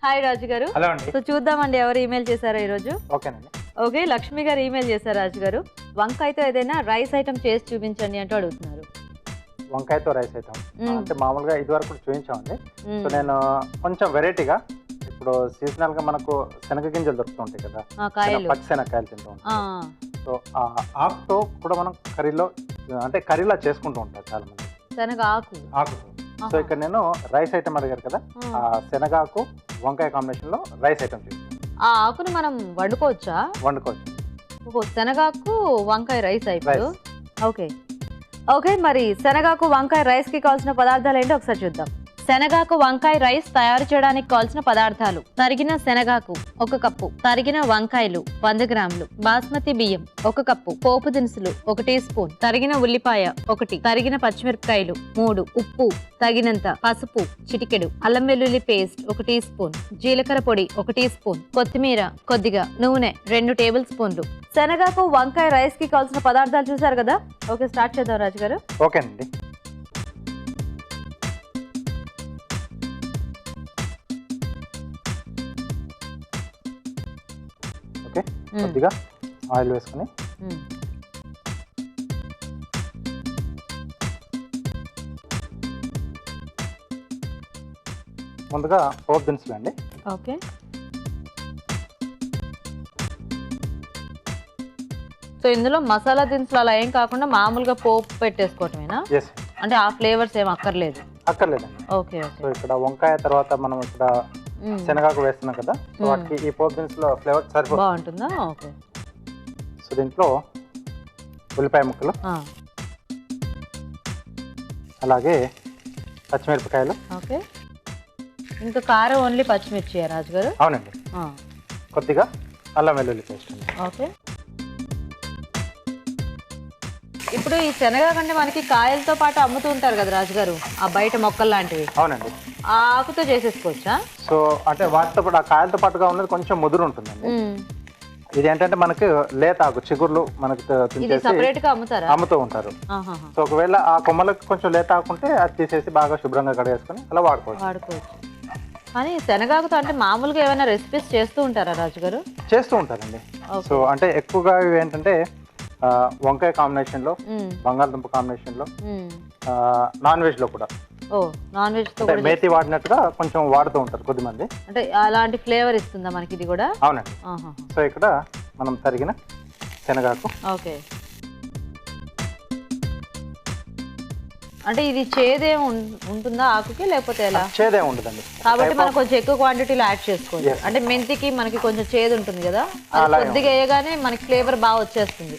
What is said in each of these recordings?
Hi రాజు గారు. Hello అండి. So చూద్దామండి ఎవరు ఈమెయిల్ చేశారో ఈ రోజు. ఓకేనండి. ఓకే, లక్ష్మి గారు ఈమెయిల్ చేశారు. రాజు గారు, వంకాయతో ఏదైనా రైస్ ఐటమ్ చేసి చూపించండి అంటూ అడుగుతున్నారు. వంకాయతో రైస్ ఐటమ్ అంటే మామూలుగా ఇది వరకు కూడా చూపించామండి. సో నేను కొంచెం వెరైటీగా ఇప్పుడు సీజనల్ గా మనకు శనగ గింజలు దొరుకుతుంటాయి కదా, పచ్చి శనగకాయలు తింటూ ఉంటాం. సో ఆ ఆకుతో కూడా మనం కర్రీలా చేసుకుంటూ ఉంటారు చాలా మంది. శనగ ఆకు. సో ఇక్కడ నేను రైస్ ఐటమ్ అడిగారు కదా, ఆ శనగాకు వంకాయ కాంబినేషన్ లో రైస్ ఐటమ్ చేస్తాను. ఆ ఆకును మనం వండుకోవచ్చా? వండుకోవచ్చు. శనగాకు వంకాయ రైస్ అయిపోయి. ఓకే, మరి శనగాకు వంకాయ రైస్ కి కావాల్సిన పదార్థాలు ఏంటో ఒకసారి చూద్దాం. శనగాకు వంకాయ రైస్ తయారు చేయడానికి కావాల్సిన పదార్థాలు: తరిగిన శనగాకు 1 కప్పు, తరిగిన వంకాయలు 100 గ్రాములు, బాస్మతి బియ్యం 1 కప్పు, పోపు దినుసులు 1 టీ స్పూన్, తరిగిన ఉల్లిపాయ 1, తరిగిన పచ్చిమిరపకాయలు 3, ఉప్పు తగినంత, పసుపు చిటికెడు, అల్లం వెల్లుల్లి పేస్ట్ 1 టీ స్పూన్, జీలకర్ర పొడి 1 టీ స్పూన్, కొత్తిమీర కొద్దిగా, నూనె 2 టేబుల్ స్పూన్లు. శనగాకు వంకాయ రైస్ కి కావాల్సిన పదార్థాలు చూసారు కదా. ఓకే, స్టార్ట్ చేద్దాం రాజు గారు. ఓకేనండి. కొద్దిగా ఆయిల్ వేసుకుని ముందుగా పోపు దినుసులు అండి. ఓకే, సో ఇందులో మసాలా దినుసులు అలా ఏం కాకుండా మామూలుగా పోపు పెట్టేసుకోవటమేనా? అంటే ఆ ఫ్లేవర్స్ ఏం అక్కర్లేదు? అక్కర్లేదండి. ఓకే. సో ఇక్కడ వంకాయ తర్వాత మనం ఇక్కడ శనగాకు వేస్తున్నాం కదా, సో వాటికి ఈ పోపు దినుసులో ఫ్లేవర్ సరిపోతుంది, బాగుంటుందా? ఓకే. సో దీంట్లో ఉల్లిపాయ ముక్కలు, అలాగే పచ్చిమిరపకాయలు. ఓకే, ఇంకా కారం ఓన్లీ పచ్చిమిర్చి రాజు గారు? అవునండి. కొద్దిగా అల్లం వెల్లుల్లి పేస్ట్ అండి. ఓకే. ఇప్పుడు ఈ శనగ కంటే మనకి కాయలతో పాటు అమ్ముతూ ఉంటారు కదా రాజు గారు, ఆ బయట మొక్కలు లాంటివి. అవునండి. ఆ ఆకుతో చేసేసుకోవచ్చా? సో అంటే వాటితో పాటు ఆ కాయలతో పాటుగా ఉన్నది కొంచెం ముదురు ఉంటుందండి. ఇది ఏంటంటే మనకి లేత ఆకు చిగుర్లు మనకి సెపరేట్ గా అమ్ముతూ ఉంటారు. సో ఒకవేళ ఆ కొమ్మలకు కొంచెం లేత ఆకుంటే అది తీసేసి బాగా శుభ్రంగా కడిగేసుకొని అలా వాడుకోవచ్చు. కానీ శనగాకుతో అంటే మామూలుగా ఏమైనా రెసిపీస్ చేస్తూ ఉంటారా రాజు గారు? చేస్తూ ఉంటారండి. సో అంటే ఎక్కువగా ఇవి ఏంటంటే వంకాయ కాంబినేషన్ లో, బంగాళదుంప కాంబినేషన్ లో, నాన్ వెజ్ లో కూడా నాన్ వెజ్ తో మేతి వాడినట్టుగా కొంచెం వాడుతూ ఉంటారు కొద్దిమంది. అంటే అలాంటి ఫ్లేవర్ ఇస్తుందా మనకి ఇది కూడా? అవునండి. సో ఇక్కడ మనం తరిగిన శనగాకు. ఓకే, అంటే ఇది చేదేం ఉంటుందా ఆకుకి, లేకపోతే ఎలా? చేదేం ఉండదండి, కాబట్టి మనం కొంచెం ఎక్కువ క్వాంటిటీలో యాడ్ చేసుకోవచ్చు. అంటే మెంతికి మనకి కొంచెం చేదు ఉంటుంది కదా, అది కొద్దిగా వేయగానే మనకి ఫ్లేవర్ బాగా వచ్చేస్తుంది.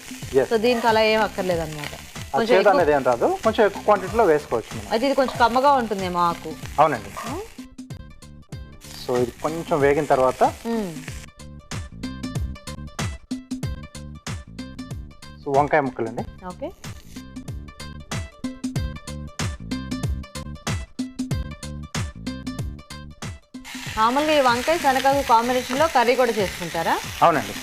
సో దీనికి అలా ఏం అక్కర్లేదు అనమాట. కొంచెం ఎక్కువ క్వాంటిటీలో వేసుకోవచ్చు. అయితే ఇది కొంచెం కమ్మగా ఉంటుందేమో ఆకు. అవునండి. సో ఇది కొంచెం వేగిన తర్వాత వంకాయ ముక్కలండి. ఓకే, మామూలుగా ఈ వంకాయ శనగకు కాంబినేషన్ లో కర్రీ కూడా చేసుకుంటారా? అవునండి.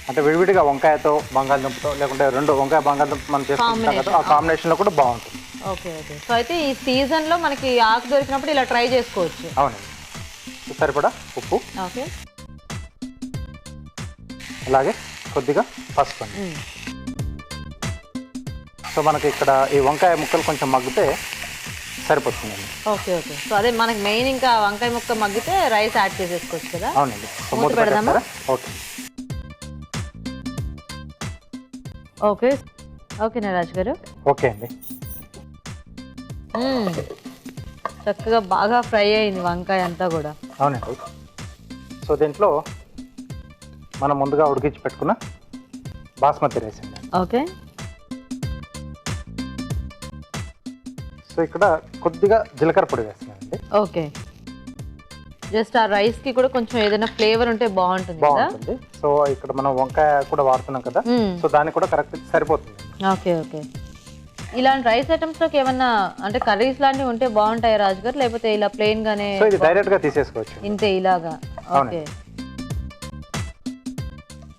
అంటే విడివిడిగా వంకాయతో బంగాళదుంపతో, లేకుంటే రెండు వంకాయ బంగాళదుంప మనం చేసుకుంటాం కదా, ఆ కాంబినేషన్ లో కూడా బాగుంటుంది. ఓకే. సో అయితే ఈ సీజన్ లో మనకి ఆకు దొరికినప్పుడు ఇలా ట్రై చేసుకోవచ్చు. అవునండి. సరిపడా ఉప్పు. ఓకే, అలాగే కొద్దిగా పసుపు అండి. సో మనకి ఇక్కడ ఈ వంకాయ ముక్కలు కొంచెం మగ్గితే సరిపోతుందండి. ఓకే. సో అదే మనకి మెయిన్, ఇంకా వంకాయ ముక్క మగ్గితే రైస్ యాడ్ చేసేసుకోవచ్చు కదా. అవునండి. మూత పెడదామా? ఓకేనా రాజు గారు? ఓకే అండి. చక్కగా బాగా ఫ్రై అయింది వంకాయ అంతా కూడా. అవునండి. సో దీంట్లో మనం ముందుగా ఉడికించి పెట్టుకున్న బాస్మతి రైస్ అండి. ఓకే. సో ఇక్కడ కొద్దిగా జీలకర్ర పొడి వేస్తున్నానండి. ఓకే, జస్ట్ ఆ రైస్ కి కూడా కొంచెం ఏదైనా ఫ్లేవర్ ఉంటే బాగుంటుంది. సో ఇక్కడ మనం వంకాయ కూడా వాడుతున్నాం కదా, సో దానికి కూడా కరెక్ట్ సరిపోతుంది. ఓకే. ఇలాంటి రైస్ ఐటమ్స్ లోకి ఏమన్నా అంటే కర్రీస్ లాంటివి ఉంటే బాగుంటాయి రాజు గారు, లేకపోతే ఇలా ప్లెయిన్ గానే? సో ఇది డైరెక్ట్ గా తీసేసుకోవచ్చు ఇంతే ఇలాగా. ఓకే.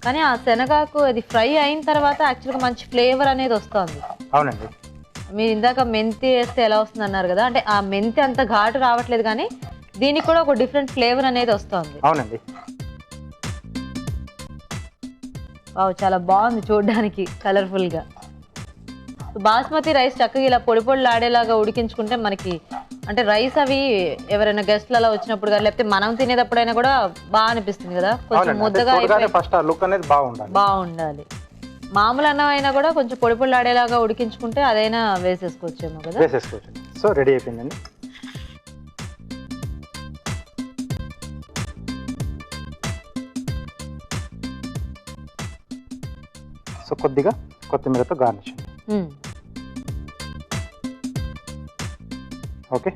కానీ ఆ శనగాకు అది ఫ్రై అయిన తర్వాత యాక్చువల్గా మంచి ఫ్లేవర్ అనేది వస్తుంది. అవునండి. మీరు ఇందాక మెంతి వేస్తే ఎలా వస్తుంది అన్నారు కదా, అంటే ఆ మెంతి అంత ఘాటు రావట్లేదు కానీ దీనికి కూడా ఒక డిఫరెంట్ ఫ్లేవర్ అనేది వస్తుంది. అవునండి. వావ్, చాలా బాగుంది చూడడానికి కలర్ఫుల్ గా. బాస్మతి రైస్ చక్కగా ఇలా పొడి పొడి ఆడేలాగా ఉడికించుకుంటే మనకి అంటే రైస్ అవి ఎవరైనా గెస్ట్లు అలా వచ్చినప్పుడు కానీ లేకపోతే మనం తినేటప్పుడైనా కూడా బాగా అనిపిస్తుంది కదా, కొంచెం ముద్దగా ఫస్ట్ ఆ లుక్ అనేది బాగుండాలి. మామూలు అన్నం అయినా కూడా కొంచెం పొడి పొడి ఆడేలాగా ఉడికించుకుంటే అదైనా వేసేసుకోవచ్చేమో కదా. సో రెడీ అయిపోయిందండి. సో కొద్దిగా కొత్తిమీరతో garnish. Okay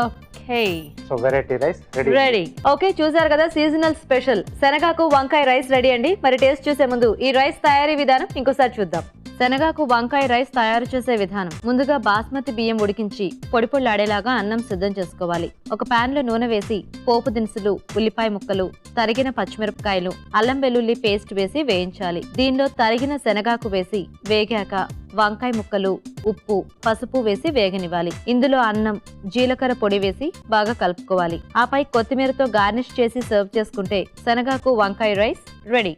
okay, so variety rice ready. Okay, చూసారు కదా సీజనల్ స్పెషల్ శనగాకు వంకాయ రైస్ రెడీ అండి. మరి టేస్ట్ చూసే ముందు ఈ రైస్ తయారీ విధానం ఇంకోసారి చూద్దాం. శనగాకు వంకాయ రైస్ తయారు చేసే విధానం: ముందుగా బాస్మతి బియ్యం ఉడికించి పొడి పొళ్ళాడేలాగా అన్నం సిద్ధం చేసుకోవాలి. ఒక పాన్ లో నూనె వేసి పోపు దినుసులు, ఉల్లిపాయ ముక్కలు, తరిగిన పచ్చిమిరపకాయలు, అల్లం వెల్లుల్లి పేస్ట్ వేసి వేయించాలి. దీనిలో తరిగిన శనగాకు వేసి వేగాక వంకాయ ముక్కలు, ఉప్పు, పసుపు వేసి వేగనివ్వాలి. ఇందులో అన్నం, జీలకర్ర పొడి వేసి బాగా కలుపుకోవాలి. ఆపై కొత్తిమీరతో గార్నిష్ చేసి సర్వ్ చేసుకుంటే శనగాకు వంకాయ రైస్ రెడీ.